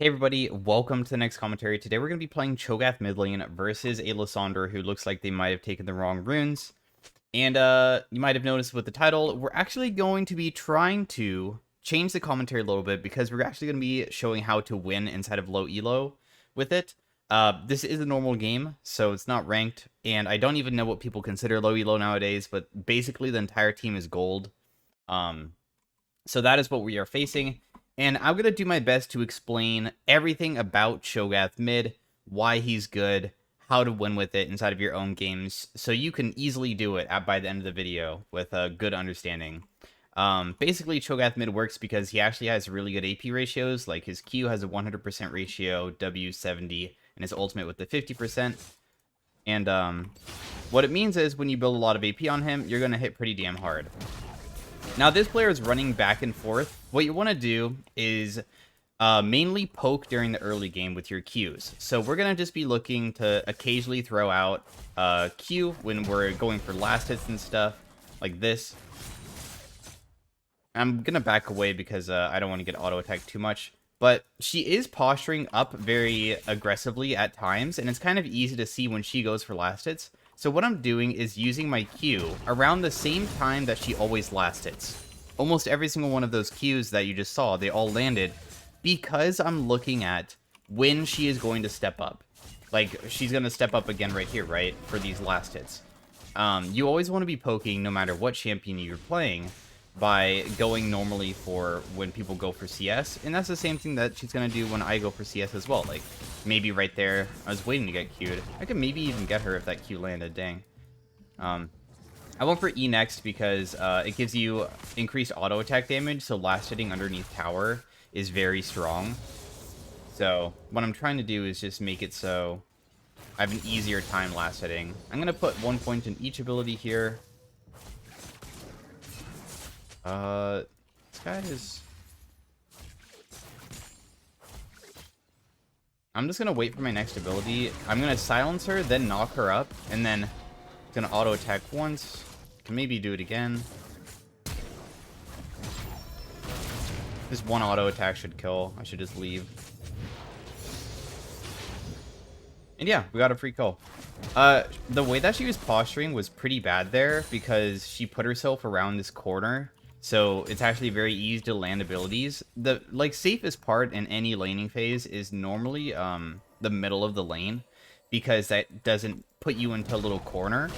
Hey everybody, welcome to the next commentary. Today we're going to be playing Cho'gath mid lane versus a Lysandre who looks like they might have taken the wrong runes. And you might have noticed with the title, we're actually going to be trying to change the commentary a little bit because we're actually going to be showing how to win inside of low elo with it. This is a normal game, so it's not ranked, and I don't even know what people consider low elo nowadays, but basically the entire team is gold. So that is what we are facing. And I'm going to do my best to explain everything about Cho'gath mid, why he's good, how to win with it inside of your own games, so you can easily do it by the end of the video with a good understanding. Basically, Cho'gath mid works because he actually has really good AP ratios, like his Q has a 100% ratio, W 70, and his ultimate with the 50%. And what it means is when you build a lot of AP on him, you're going to hit pretty damn hard. Now, this player is running back and forth. What you want to do is mainly poke during the early game with your Qs. So we're going to just be looking to occasionally throw out Q when we're going for last hits and stuff, like this. I'm going to back away because I don't want to get auto-attacked too much. But she is posturing up very aggressively at times, and it's kind of easy to see when she goes for last hits. So what I'm doing is using my Q around the same time that she always last hits. Almost every single one of those Qs that you just saw, they all landed because I'm looking at when she is going to step up. Like, she's going to step up again right here, right? For these last hits. You always want to be poking no matter what champion you're playing by going normally for when people go for CS. And that's the same thing that she's going to do when I go for CS as well. Like, maybe right there, I was waiting to get Q'd. I could maybe even get her if that Q landed, dang. I went for E next because it gives you increased auto attack damage, so last hitting underneath tower is very strong. So what I'm trying to do is just make it so I have an easier time last hitting. I'm going to put 1 point in each ability here. This guy is... I'm just going to wait for my next ability. I'm going to silence her, then knock her up, and then going to auto attack once. Can maybe do it again. This one auto attack should kill. I should just leave. And yeah, we got a free kill. The way that she was posturing was pretty bad there because she put herself around this corner. So it's actually very easy to land abilities. The safest part in any laning phase is normally the middle of the lane, because that doesn't put you into a little corner.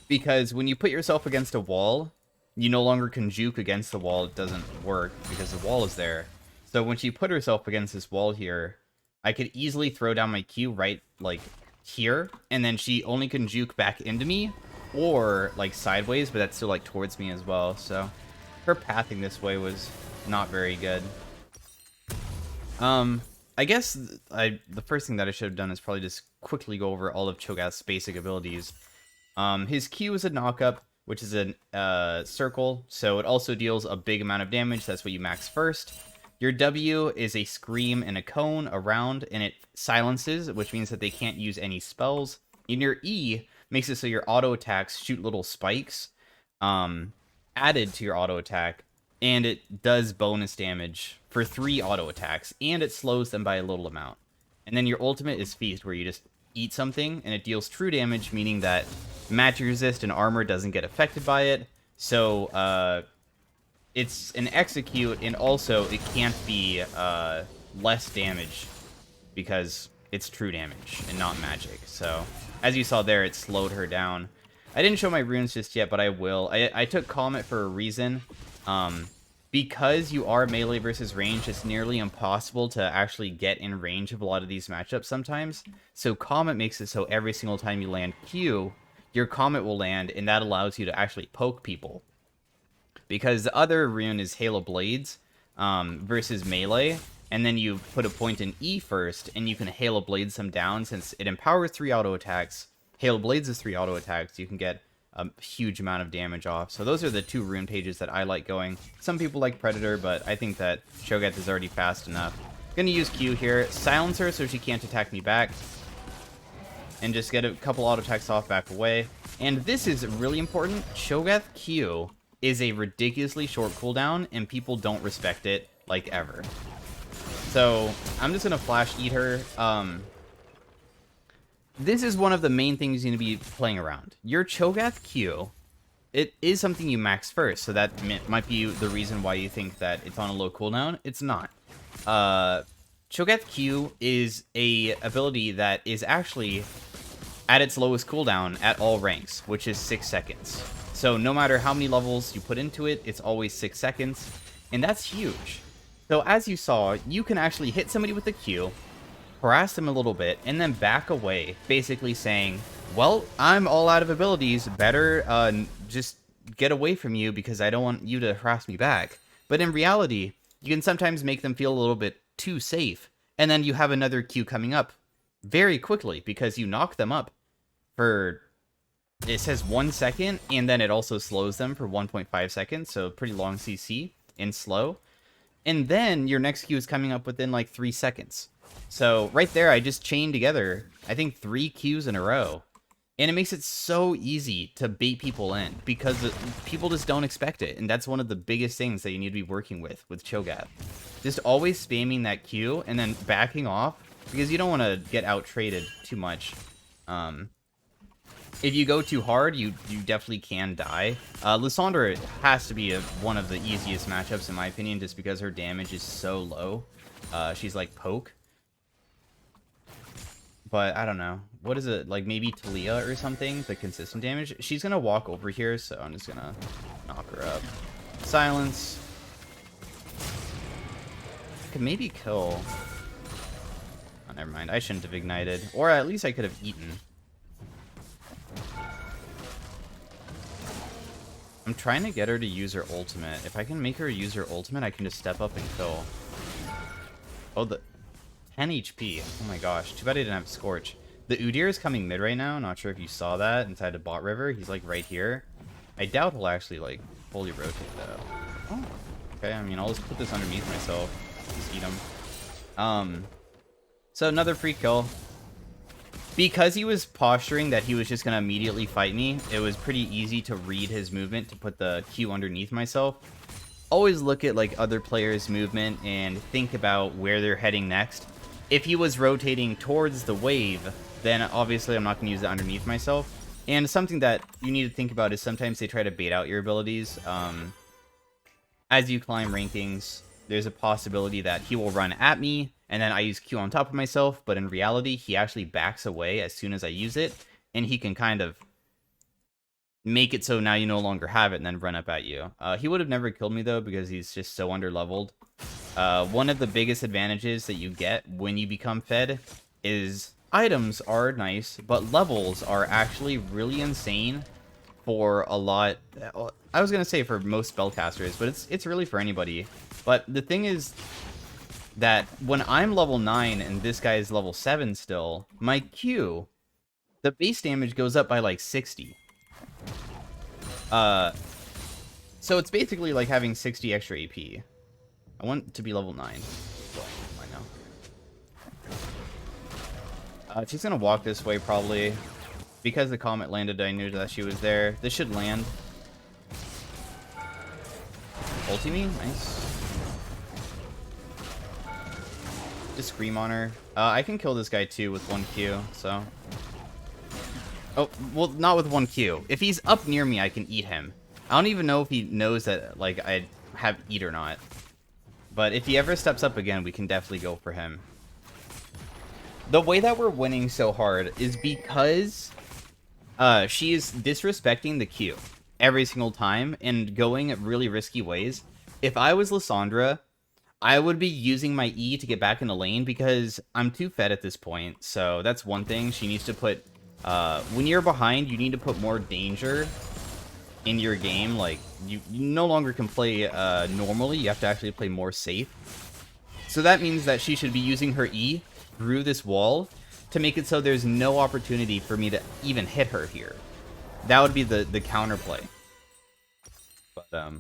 Because when you put yourself against a wall, you no longer can juke against the wall. It doesn't work because the wall is there. So when she put herself against this wall here, I could easily throw down my Q right like here, and then she only can juke back into me or like sideways, but that's still like towards me as well. So her pathing this way was not very good. I guess the first thing that I should have done is probably just quickly go over all of Cho'gath's basic abilities. His Q is a knockup, which is a circle, so it also deals a big amount of damage. That's what you max first. Your W is a scream and a cone around, and it silences, which means that they can't use any spells. And your E makes it so your auto attacks shoot little spikes added to your auto attack, and it does bonus damage for 3 auto attacks, and it slows them by a little amount. And then your ultimate is Feast, where you just eat something, and it deals true damage, meaning that magic resist and armor doesn't get affected by it. So it's an execute, and also it can't be less damage because it's true damage and not magic. So as you saw there, it slowed her down. I didn't show my runes just yet, but I will. I took Comet for a reason. Because you are melee versus range, it's nearly impossible to actually get in range of a lot of these matchups sometimes. So Comet makes it so every single time you land Q, your Comet will land, and that allows you to actually poke people. Because the other rune is Halo Blades versus melee, and then you put a point in E first, and you can Halo Blades them down. Since it empowers 3 auto attacks, Halo Blades is 3 auto attacks, you can get a huge amount of damage off. So those are the 2 rune pages that I like going. Some people like Predator, but I think that Cho'gath is already fast enough. Gonna use Q here, silence her so she can't attack me back, and just get a couple auto attacks off, back away. And this is really important. Cho'gath Q is a ridiculously short cooldown, and people don't respect it, like, ever. So I'm just gonna flash eat her. This is one of the main things you need to be playing around. Your Cho'gath Q, it is something you max first, so that might be the reason why you think that it's on a low cooldown. It's not. Cho'gath Q is a ability that is actually at its lowest cooldown at all ranks, which is 6 seconds. So no matter how many levels you put into it, it's always 6 seconds, and that's huge. So as you saw, you can actually hit somebody with a Q, harass them a little bit, and then back away, basically saying, well, I'm all out of abilities, better just get away from you because I don't want you to harass me back. But in reality, you can sometimes make them feel a little bit too safe, and then you have another Q coming up very quickly because you knock them up for, it says 1 second, and then it also slows them for 1.5 seconds, so pretty long CC and slow. And then your next Q is coming up within like 3 seconds. So right there, I just chained together, I think 3 Qs in a row. And it makes it so easy to bait people in because people just don't expect it. And that's one of the biggest things that you need to be working with Cho'gath. Just always spamming that Q and then backing off because you don't want to get out-traded too much. If you go too hard, you definitely can die. Lissandra has to be one of the easiest matchups in my opinion just because her damage is so low. She's like poke. But I don't know. What is it? Like maybe Talia or something? The consistent damage? She's going to walk over here, so I'm just going to knock her up. Silence. I could maybe kill... Oh, never mind. I shouldn't have ignited. Or at least I could have eaten. I'm trying to get her to use her ultimate. If I can make her use her ultimate, I can just step up and kill. Oh, the... 10 HP. Oh my gosh. Too bad I didn't have Scorch. The Udyr is coming mid right now. Not sure if you saw that inside the bot river. He's like right here. I doubt he'll actually like fully rotate though. Oh. Okay, I mean, I'll just put this underneath myself. Just eat him. So another free kill. Because he was posturing that he was just going to immediately fight me, it was pretty easy to read his movement to put the Q underneath myself. Always look at like other players' movement and think about where they're heading next. If he was rotating towards the wave, then obviously I'm not going to use it underneath myself. And something that you need to think about is sometimes they try to bait out your abilities. As you climb rankings, there's a possibility that he will run at me, and then I use Q on top of myself, but in reality, he actually backs away as soon as I use it, and he can kind of make it so now you no longer have it and then run up at you. He would have never killed me, though, because he's just so underleveled. One of the biggest advantages that you get when you become fed is items are nice, but levels are actually really insane for a lot. I was going to say for most spellcasters, but it's really for anybody. But the thing is that when I'm level 9 and this guy is level 7 still, my Q, the base damage goes up by like 60. So it's basically like having 60 extra AP. I want to be level 9. Well, I know. She's gonna walk this way probably. Because the comet landed, I knew that she was there. This should land. Ulti me? Nice. Just scream on her. I can kill this guy too with 1 Q, so... Oh, well, not with 1 Q. If he's up near me, I can eat him. I don't even know if he knows that, like, I have eat or not. But if he ever steps up again, we can definitely go for him. The way that we're winning so hard is because she is disrespecting the Q every single time and going really risky ways. If I was Lissandra, I would be using my E to get back in the lane because I'm too fed at this point. So that's one thing. She needs to put... when you're behind, you need to put more danger in your game. Like, you no longer can play normally. You have to actually play more safe. So that means that she should be using her E through this wall to make it so there's no opportunity for me to even hit her here. That would be the counterplay. But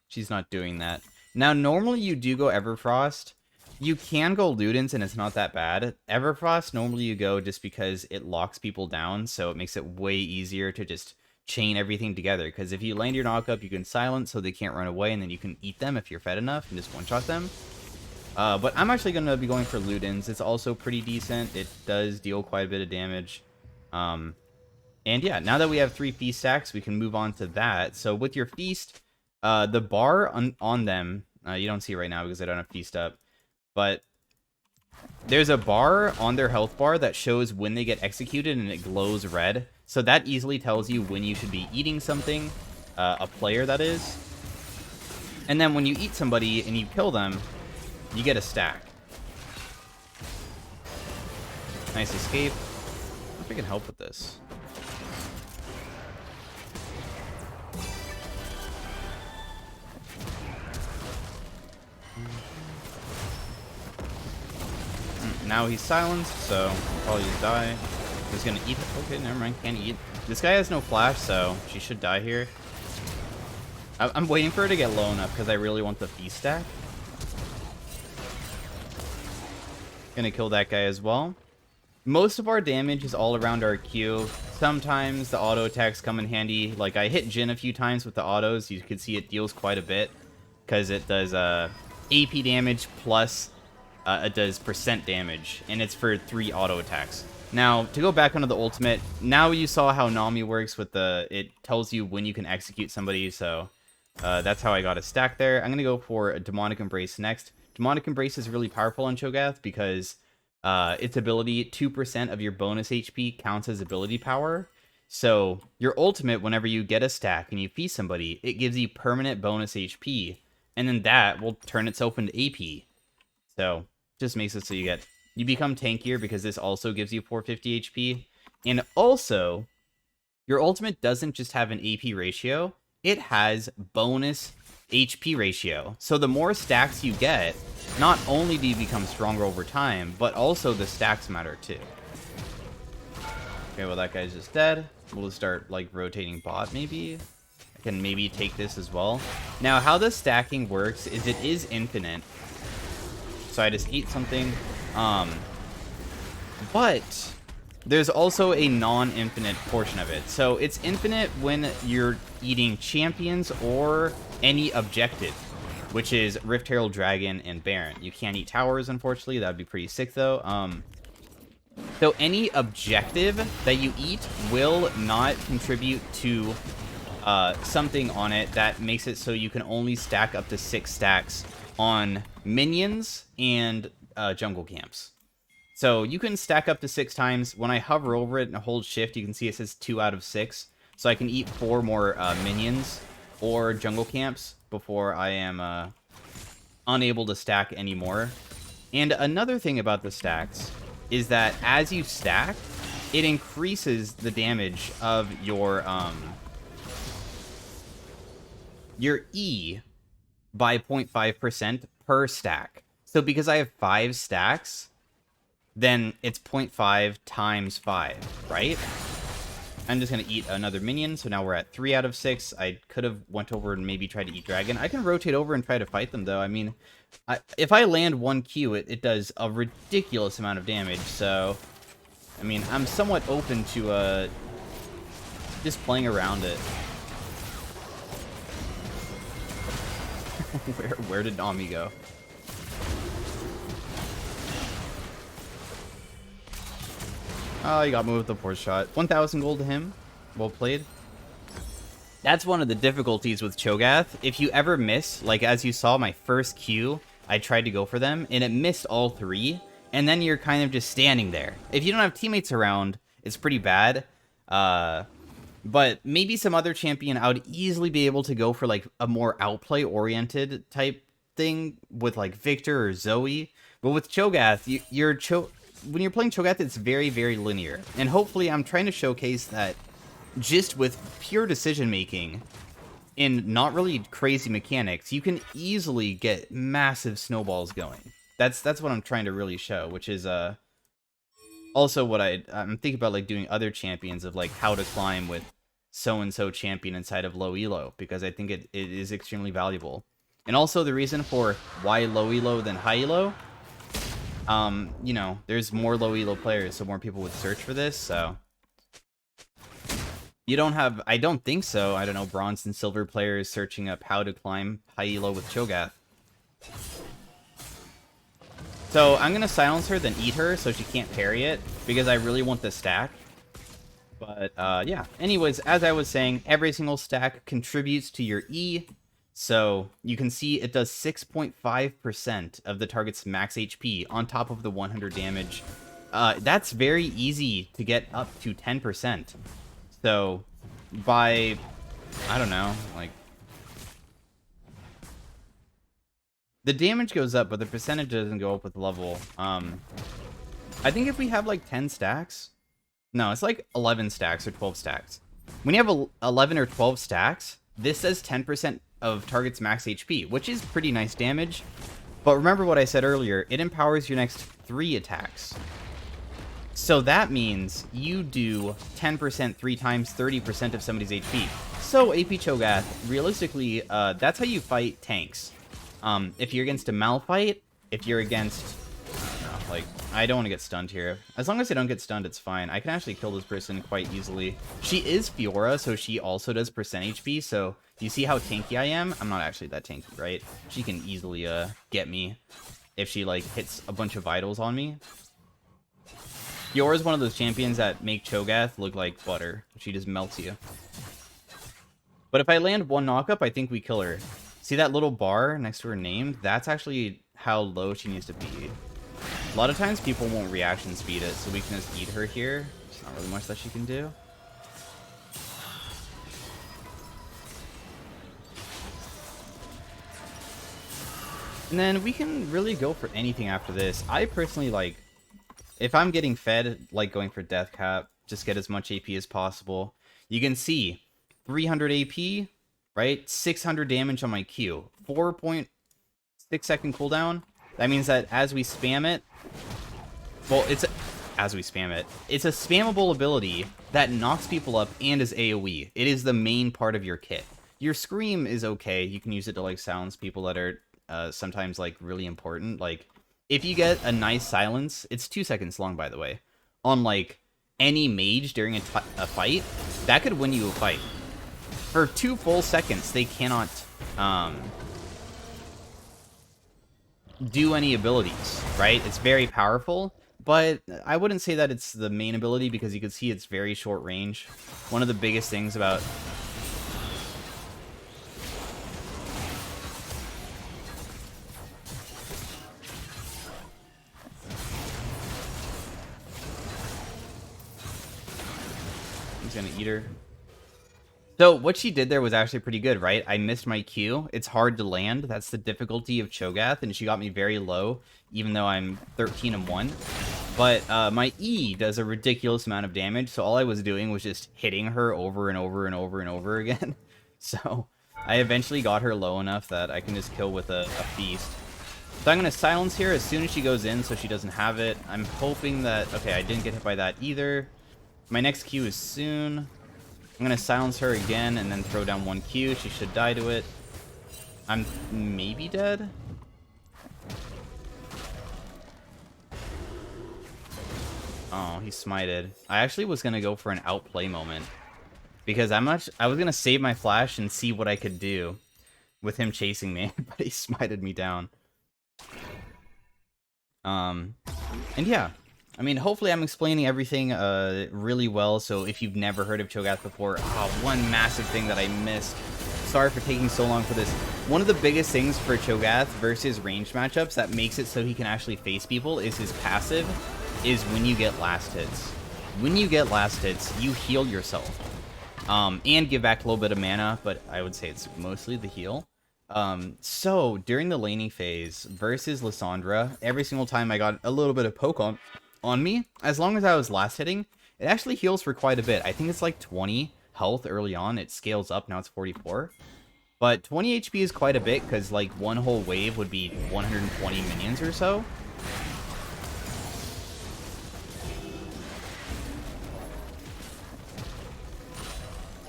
she's not doing that. Now, normally you do go Everfrost. You can go Ludens, and it's not that bad. Everfrost, normally you go just because it locks people down, so it makes it way easier to just chain everything together. Because if you land your knockup, you can silence so they can't run away, and then you can eat them if you're fed enough and just one-shot them. But I'm actually going to be going for Ludens. It's also pretty decent. It does deal quite a bit of damage. And yeah, now that we have 3 feast stacks, we can move on to that. So with your feast, the bar on them, you don't see it right now because I don't have feast up, but there's a bar on their health bar that shows when they get executed and it glows red. So that easily tells you when you should be eating something, a player that is. And then when you eat somebody and you kill them, you get a stack. Nice escape. I wonder if I can help with this. Now he's silenced, so I'll probably just die. He's gonna eat. Okay, never mind. Can't eat. This guy has no flash, so she should die here. I'm waiting for her to get low enough because I really want the feast stack. Gonna kill that guy as well. Most of our damage is all around our Q. Sometimes the auto attacks come in handy. Like, I hit Jin a few times with the autos. You can see it deals quite a bit because it does AP damage plus it does percent damage, and it's for 3 auto attacks. Now, to go back onto the ultimate, now you saw how Nami works with it tells you when you can execute somebody, so that's how I got a stack there. I'm going to go for a Demonic Embrace next. Demonic Embrace is really powerful on Cho'gath because its ability, 2% of your bonus HP counts as ability power. So your ultimate, whenever you get a stack and you feast somebody, it gives you permanent bonus HP, and then that will turn itself into AP. So just makes it so you become tankier because this also gives you 450 HP. And also, your ultimate doesn't just have an AP ratio, it has bonus HP ratio. So the more stacks you get, not only do you become stronger over time, but also the stacks matter too. Okay, well that guy's just dead. We'll just start like rotating bot maybe. I can maybe take this as well. Now how the stacking works is it is infinite. So I just eat something. But there's also a non-infinite portion of it. So it's infinite when you're eating champions or any objective, which is Rift Herald, Dragon, and Baron. You can't eat towers, unfortunately. That'd be pretty sick, though. So any objective that you eat will not contribute to something on it that makes it so you can only stack up to 6 stacks on minions and jungle camps. So you can stack up to 6 times. When I hover over it and hold shift, you can see it says 2 out of 6. So I can eat 4 more minions or jungle camps before I am unable to stack anymore. And another thing about the stacks is that as you stack, it increases the damage of your E by 0.5% per stack. So because I have 5 stacks, then it's 0.5 times 5, right? I'm just going to eat another minion, so now we're at 3 out of 6. I could have went over and maybe tried to eat Dragon. I can rotate over and try to fight them, though. I mean, if I land 1 Q, it does a ridiculous amount of damage, so... I mean, I'm somewhat open to just playing around it. Where did Nami go? Oh, he got moved with the force shot. 1,000 gold to him. Well played. That's one of the difficulties with Cho'gath. If you ever miss, like as you saw my first Q, I tried to go for them, and it missed all 3, and then you're kind of just standing there. If you don't have teammates around, it's pretty bad. But maybe some other champion, I would easily be able to go for like a more outplay-oriented type thing with like Victor or Zoe. But with Cho'gath, when you're playing Cho'gath, it's very, very linear. And hopefully I'm trying to showcase that just with pure decision-making and not really crazy mechanics, you can easily get massive snowballs going. That's what I'm trying to really show, which is also what I'm thinking about, like doing other champions of like how to climb with so-and-so champion inside of low elo, because I think it is extremely valuable. And also the reason for why low elo than high elo, you know, there's more low elo players, so more people would search for this, so... You don't have, I don't think so, I don't know, bronze and silver players searching up how to climb high elo with Cho'gath. So I'm gonna silence her, then eat her, so she can't parry it, because I really want the stack. But yeah. Anyways, as I was saying, every single stack contributes to your E. So you can see it does 6.5% of the target's max HP on top of the 100 damage. That's very easy to get up to 10%. So by, I don't know, like, the damage goes up, but the percentage doesn't go up with level. I think if we have like 10 stacks, no, it's like 11 stacks or 12 stacks. When you have 11 or 12 stacks, this says 10% of target's max HP, which is pretty nice damage. But remember what I said earlier, it empowers your next 3 attacks. So that means you do 10% 3 times 30% of somebody's HP. So AP Cho'gath, realistically, that's how you fight tanks. If you're against a Malphite, if you're against... like, I don't want to get stunned here. As long as I don't get stunned, it's fine. I can actually kill this person quite easily. She is Fiora, so she also does percent HP, so you see how tanky I am? I'm not actually that tanky, right? She can easily get me if she, like, hits a bunch of vitals on me. Fiora is one of those champions that make Cho'gath look like butter. She just melts you. But if I land one knockup, I think we kill her. See that little bar next to her name? That's actually how low she needs to be. A lot of times people won't reaction speed it, so we can just eat her here. There's not really much that she can do. And then we can really go for anything after this. I personally like, if I'm getting fed, like going for death cap, just get as much AP as possible. You can see 300 AP, right? 600 damage on my Q. 4.6 second cooldown. That means that as we spam it, well, it's a spammable ability that knocks people up and is AoE. It is the main part of your kit. Your scream is okay. You can use it to like silence people that are sometimes like really important. Like if you get a nice silence, it's 2 seconds long, by the way, on like any mage during a fight, that could win you a fight. For 2 full seconds, they cannot do any abilities, right? It's very powerful, but I wouldn't say that it's the main ability because you can see it's very short range. One of the biggest things about... He's gonna eat her. So what she did there was actually pretty good, right? I missed my Q. It's hard to land. That's the difficulty of Cho'gath, and she got me very low, even though I'm 13-1. But my E does a ridiculous amount of damage, so all I was doing was just hitting her over and over and over and over again. So I eventually got her low enough that I can just kill with a feast. So I'm going to silence here as soon as she goes in so she doesn't have it. I'm hoping that... Okay, I didn't get hit by that either. My next Q is soon. I'm going to silence her again and then throw down 1 Q. She should die to it. I'm maybe dead. Oh, he smited. I actually was going to go for an outplay moment. Because I was going to save my flash and see what I could do with him chasing me. But he smited me down. And yeah. I mean, hopefully I'm explaining everything really well, so if you've never heard of Cho'gath before, one massive thing that I missed. Sorry for taking so long for this. One of the biggest things for Cho'gath versus ranged matchups that makes it so he can actually face people is his passive, is when you get last hits. When you get last hits, you heal yourself. And give back a little bit of mana, but I would say it's mostly the heal. So, during the laning phase versus Lissandra, every single time I got a little bit of poke on me, as long as I was last hitting, it actually heals for quite a bit. I think it's like 20 health early on. It scales up, now it's 44. But 20 HP is quite a bit, because like one whole wave would be 120 minions or so.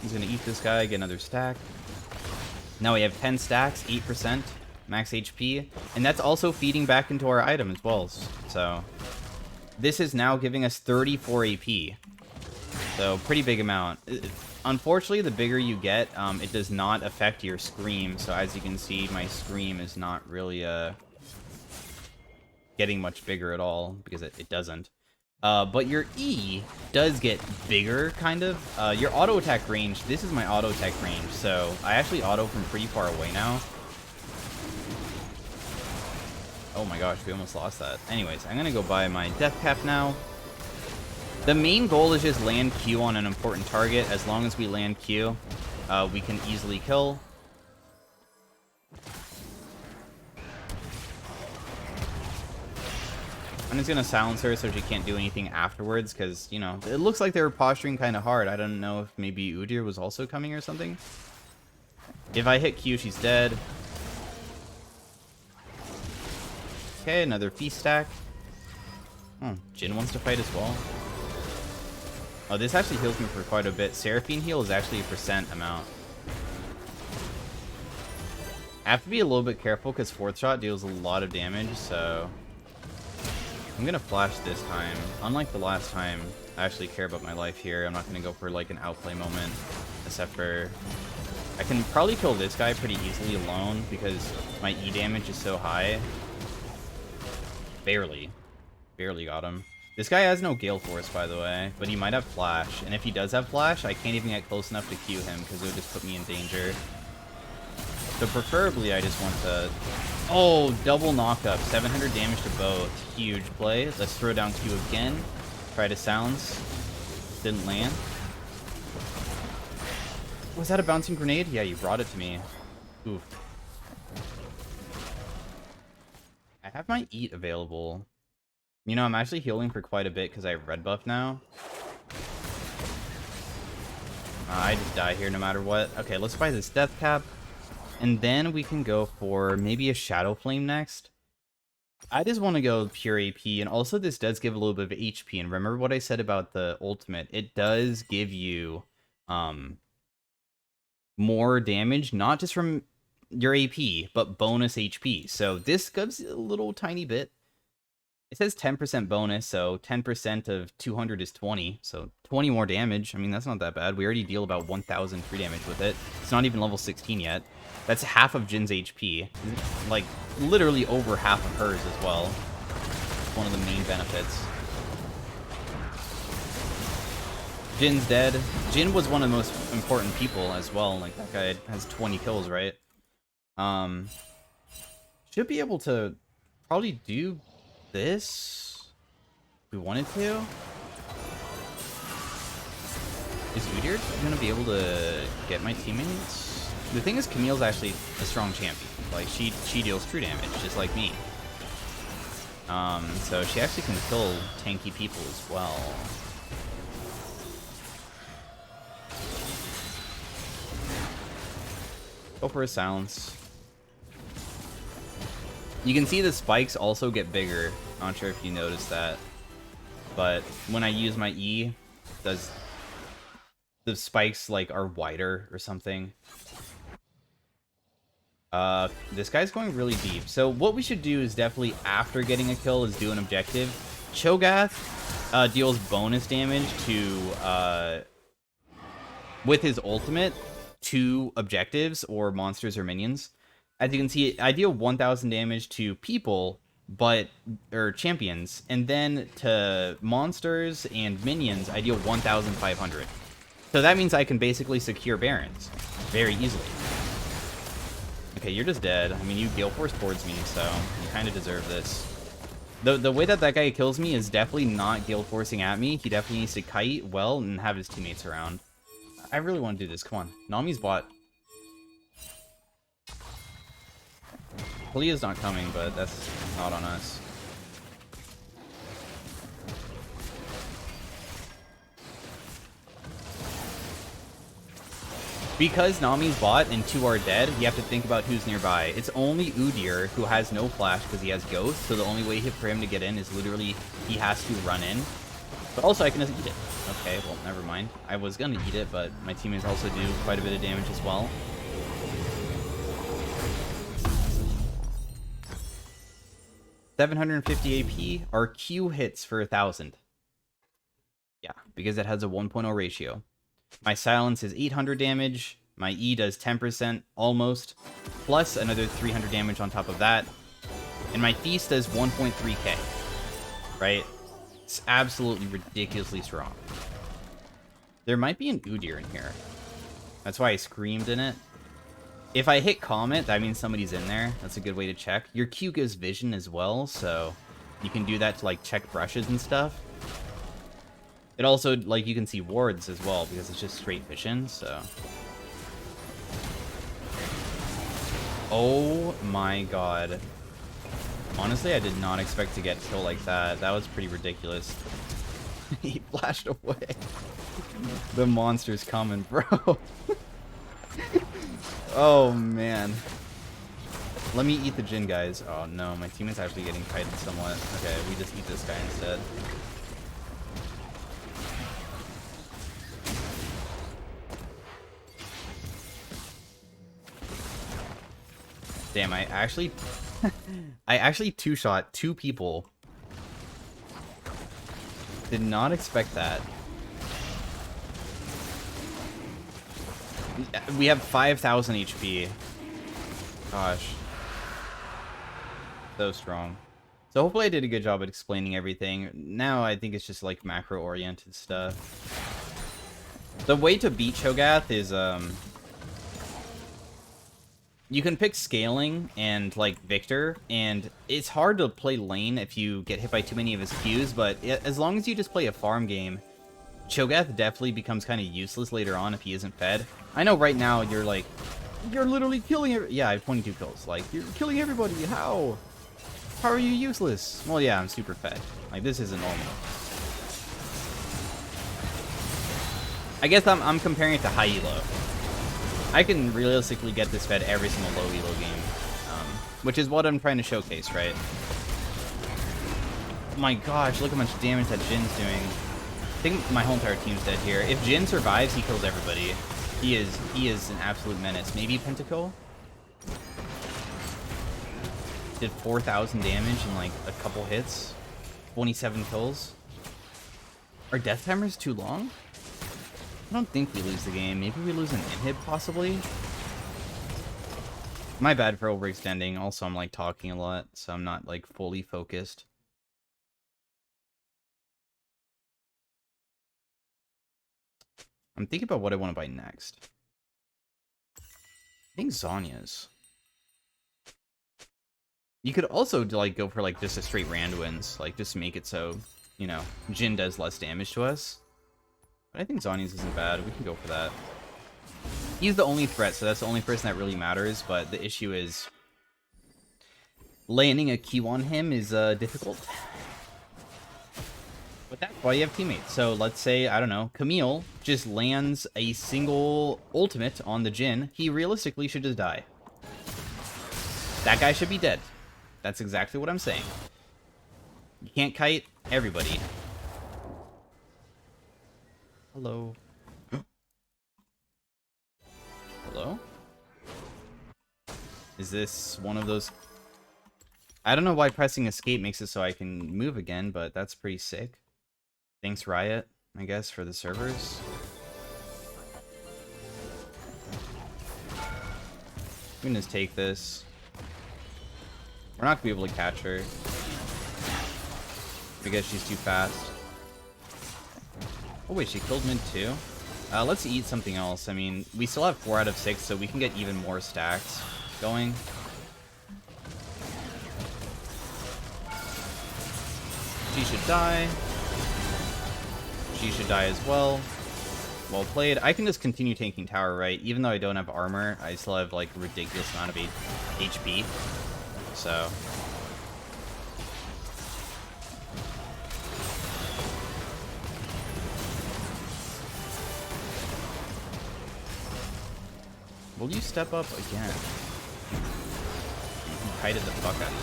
He's gonna eat this guy, get another stack. Now we have 10 stacks, 8% max HP, and that's also feeding back into our item as well, so... This is now giving us 34 AP. So, pretty big amount. Unfortunately, the bigger you get, it does not affect your scream. So, as you can see, my scream is not really getting much bigger at all, because it doesn't. But your E does get bigger, kind of. Your auto attack range, this is my auto attack range, so I actually auto from pretty far away now. Oh my gosh, we almost lost that. Anyways, I'm gonna go buy my death cap now. The main goal is just land Q on an important target. As long as we land Q, we can easily kill. I'm just gonna silence her so she can't do anything afterwards, because, you know, it looks like they were posturing kind of hard. I don't know if maybe Udyr was also coming or something. If I hit Q, she's dead. Okay, another feast stack. Oh, Jhin wants to fight as well. Oh, this actually heals me for quite a bit. Seraphine heal is actually a % amount. I have to be a little bit careful because 4th shot deals a lot of damage, so I'm gonna flash this time. Unlike the last time, I actually care about my life here. I'm not gonna go for like an outplay moment, except for I can probably kill this guy pretty easily alone because my E damage is so high. Barely got him. This guy has no Gale Force, by the way, but he might have Flash. And if he does have Flash, I can't even get close enough to Q him because it would just put me in danger. So preferably, I just want to... Oh, double knockup. 700 damage to both. Huge play. Let's throw down Q again. Try to silence. Didn't land. Was that a bouncing grenade? Yeah, you brought it to me. Oof. I have my Eat available. You know, I'm actually healing for quite a bit because I have red buff now. I just die here no matter what. Okay, let's buy this death cap. And then we can go for maybe a Shadow Flame next. I just want to go pure AP. And also this does give a little bit of HP. And remember what I said about the ultimate. It does give you more damage, not just from your AP, but bonus HP. So this gives a little tiny bit. It says 10% bonus, so 10% of 200 is 20, so 20 more damage. I mean, that's not that bad. We already deal about 1,000 free damage with it. It's not even level 16 yet. That's half of Jin's HP. Like, literally over half of hers as well. It's one of the main benefits. Jin's dead. Jin was one of the most important people as well. Like, that guy has 20 kills, right? Should be able to probably do this if we wanted to. Is Udyr gonna be able to get my teammates? The thing is, Camille's actually a strong champion. Like, she deals true damage, just like me. So she actually can kill tanky people as well. Go for a silence. You can see the spikes also get bigger. Not sure if you noticed that. But when I use my E, does the spikes like are wider or something? This guy's going really deep. So what we should do is definitely after getting a kill is do an objective. Cho'gath deals bonus damage to with his ultimate to objectives or monsters or minions. As you can see, I deal 1,000 damage to people, or champions, and then to monsters and minions, I deal 1,500. So that means I can basically secure Barons very easily. Okay, you're just dead. I mean, you Gale Force towards me, so you kind of deserve this. The way that guy kills me is definitely not Gale Forcing at me. He definitely needs to kite well and have his teammates around. I really want to do this. Come on. Nami's bot. Kalia's not coming, but that's not on us. Because Nami's bot and 2 are dead, you have to think about who's nearby. It's only Udyr who has no flash because he has Ghost, so the only way for him to get in is literally he has to run in. But also I can just eat it. Okay, well, never mind. I was gonna eat it, but my teammates also do quite a bit of damage as well. $750 AP. Our Q hits for 1,000. Yeah, because it has a 1.0 ratio. My silence is 800 damage. My E does 10% almost, plus another 300 damage on top of that. And my Feast does 1.3k, right? It's absolutely ridiculously strong. There might be an Udyr in here. That's why I screamed in it. If I hit Comet, that means somebody's in there. That's a good way to check. Your Q gives vision as well, so you can do that to, like, check brushes and stuff. It also, like, you can see wards as well, because it's just straight vision, so... Oh my god. Honestly, I did not expect to get killed like that. That was pretty ridiculous. He flashed away. The monster's coming, bro. Oh, man. Let me eat the Jhin, guys. Oh, no. My teammate's actually getting kited somewhat. Okay, we just eat this guy instead. Damn, I actually two-shot 2 people. Did not expect that. We have 5,000 HP. Gosh. So strong. So hopefully I did a good job at explaining everything. Now I think it's just like macro-oriented stuff. The way to beat Cho'gath is, you can pick scaling and, like, Victor, and it's hard to play lane if you get hit by too many of his Qs, but as long as you just play a farm game, Cho'gath definitely becomes kind of useless later on if he isn't fed. I know right now you're like, you're literally killing yeah, I have 22 kills. Like, you're killing everybody. How? How are you useless? Well, yeah, I'm super fed. Like, this isn't normal. I guess I'm comparing it to high elo. I can realistically get this fed every single low elo game, which is what I'm trying to showcase, right? Oh my gosh, look how much damage that Jin's doing. I think my whole entire team's dead here. If Jhin survives, he kills everybody. He is an absolute menace. Maybe Pentacle? Did 4,000 damage in like a couple hits. 27 kills. Are death timers too long? I don't think we lose the game. Maybe we lose an inhib, possibly? My bad for overextending. Also, I'm, like, talking a lot, so I'm not, like, fully focused. I'm thinking about what I want to buy next. I think Zhonya's. You could also, like, go for, like, just a straight Randuin's. Like, just make it so, you know, Jhin does less damage to us. But I think Zhonya's isn't bad. We can go for that. He's the only threat, so that's the only person that really matters. But the issue is landing a Q on him is difficult. But that's why you have teammates. So let's say, I don't know, Camille just lands a single ultimate on the Jhin. He realistically should just die. That guy should be dead. That's exactly what I'm saying. You can't kite everybody. Hello. Hello? Is this one of those... I don't know why pressing escape makes it so I can move again, but that's pretty sick. Thanks, Riot, I guess, for the servers. We can just take this. We're not going to be able to catch her. Because she's too fast. Oh wait, she killed mid too? Let's eat something else. I mean, we still have 4 out of 6, so we can get even more stacks going. She should die. She should die as well. Well played. I can just continue tanking tower, right? Even though I don't have armor, I still have, like, a ridiculous amount of HP. So... will you step up again? You kited the fuck out of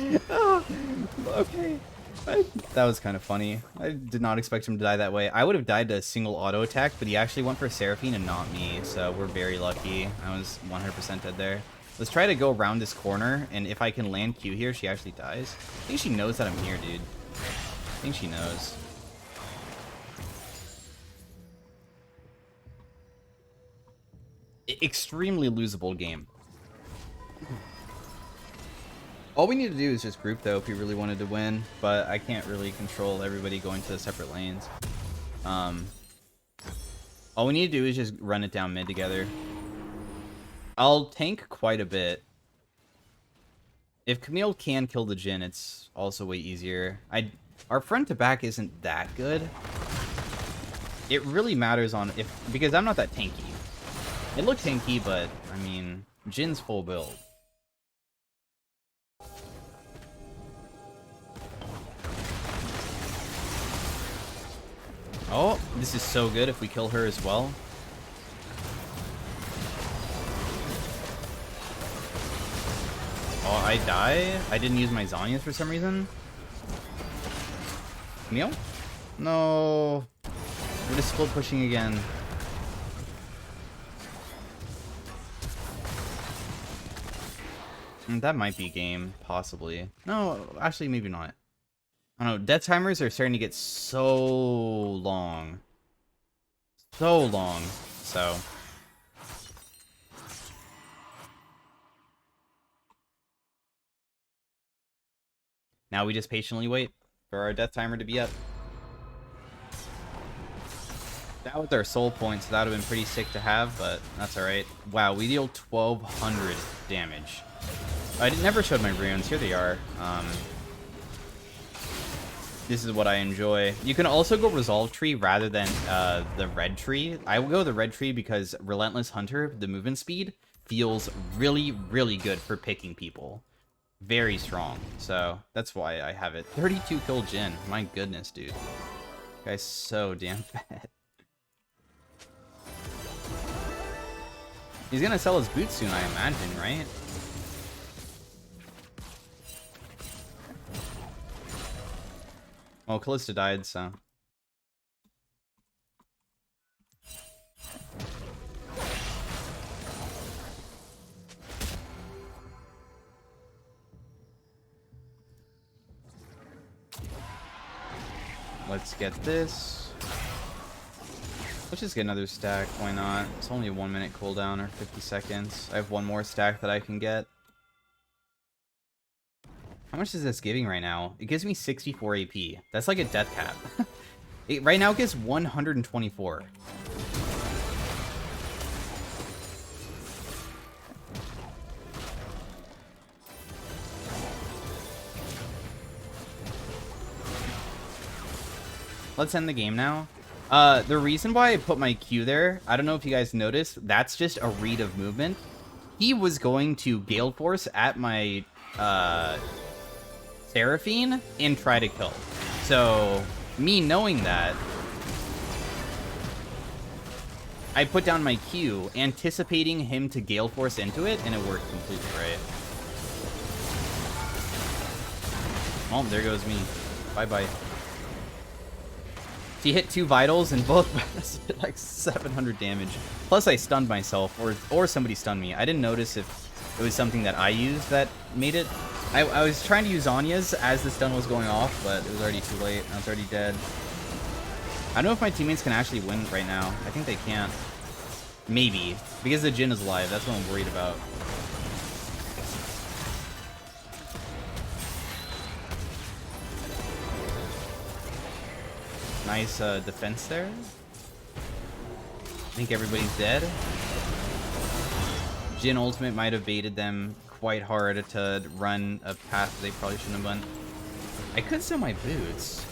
you. Oh, okay. That was kind of funny. I did not expect him to die that way. I would have died to a single auto attack, but he actually went for Seraphine and not me, so we're very lucky. I was 100% dead there. Let's try to go around this corner, and if I can land Q here, she actually dies. I think she knows that I'm here, dude. I think she knows. Extremely losable game. All we need to do is just group, though, if we really wanted to win. But I can't really control everybody going to separate lanes. All we need to do is just run it down mid together. I'll tank quite a bit. If Camille can kill the Jhin, it's also way easier. Our front to back isn't that good. It really matters on because I'm not that tanky. It looks tanky, but I mean, Jin's full build. Oh, this is so good if we kill her as well. Oh, I die? I didn't use my Zhonya's for some reason. Camille? No. We're just split pushing again. That might be game, possibly. No, actually, maybe not. I don't know. Death timers are starting to get so long. So long. So. Now we just patiently wait for our death timer to be up. That was our soul point, so that would have been pretty sick to have, but that's alright. Wow, we deal 1,200 damage. I never showed my runes. Here they are. This is what I enjoy. You can also go Resolve Tree rather than the Red Tree. I will go the Red Tree because Relentless Hunter, the movement speed, feels really, really good for picking people. Very strong. So that's why I have it. 32 kill Jhin. My goodness, dude. Guy's so damn fat. He's gonna sell his boots soon, I imagine, right? Well, Kalista died, so... Let's get this. Let's just get another stack, why not? It's only a 1 minute cooldown or 50 seconds. I have one more stack that I can get. How much is this giving right now? It gives me 64 AP. That's like a death cap. Right now it gives 124. Let's end the game now. The reason why I put my Q there, I don't know if you guys noticed, that's just a read of movement. He was going to Gale Force at my Seraphine and try to kill. So, me knowing that, I put down my Q, anticipating him to Gale Force into it, and it worked completely right. Oh, there goes me. Bye-bye. He hit 2 vitals and both did like 700 damage. Plus I stunned myself, or somebody stunned me. I didn't notice if it was something that I used that made it. I was trying to use Zanya's as the stun was going off, but it was already too late. I was already dead. I don't know if my teammates can actually win right now. I think they can't. Maybe. Because the Jhin is alive. That's what I'm worried about. Nice defense there. I think everybody's dead. Jhin ultimate might have baited them quite hard to run a path they probably shouldn't have done. I could sell my boots.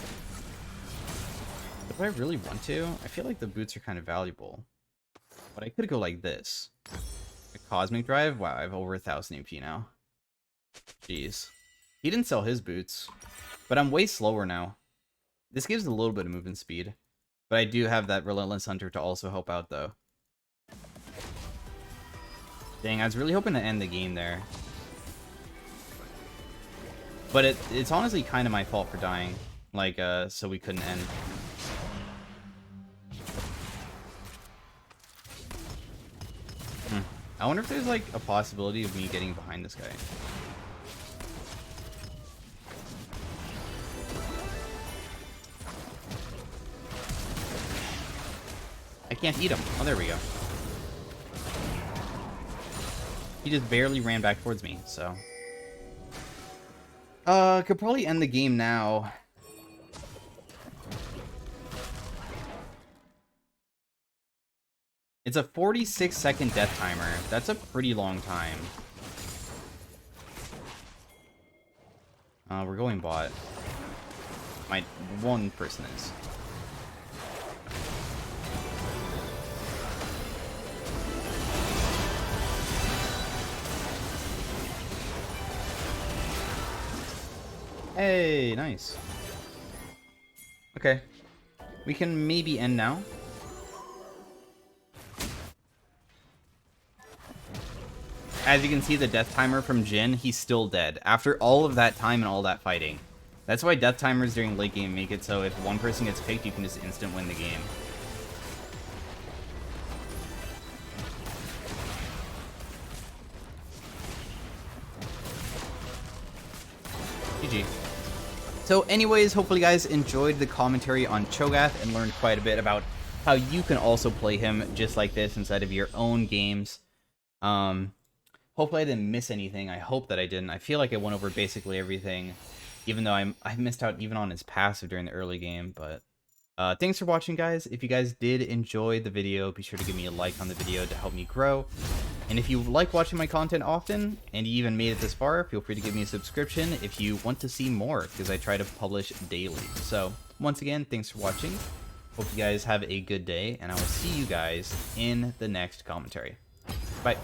But do I really want to? I feel like the boots are kind of valuable. But I could go like this. A Cosmic Drive? Wow, I have over 1,000 AP now. Jeez. He didn't sell his boots. But I'm way slower now. This gives a little bit of movement speed. But I do have that Relentless Hunter to also help out, though. Dang, I was really hoping to end the game there. But it's honestly kind of my fault for dying. Like, so we couldn't end. I wonder if there's, like, a possibility of me getting behind this guy. I can't eat him. Oh, there we go. He just barely ran back towards me, so. Could probably end the game now. It's a 46-second death timer. That's a pretty long time. We're going bot. One person is. Hey, nice. Okay. We can maybe end now. As you can see, the death timer from Jhin, he's still dead. After all of that time and all that fighting. That's why death timers during late game make it so if one person gets picked, you can just instant win the game. GG. So anyways, hopefully you guys enjoyed the commentary on Cho'gath and learned quite a bit about how you can also play him just like this inside of your own games. Hopefully I didn't miss anything. I hope that I didn't. I feel like I went over basically everything, even though I missed out even on his passive during the early game. But thanks for watching, guys. If you guys did enjoy the video, be sure to give me a like on the video to help me grow. And if you like watching my content often, and you even made it this far, feel free to give me a subscription if you want to see more, because I try to publish daily. So, once again, thanks for watching. Hope you guys have a good day, and I will see you guys in the next commentary. Bye.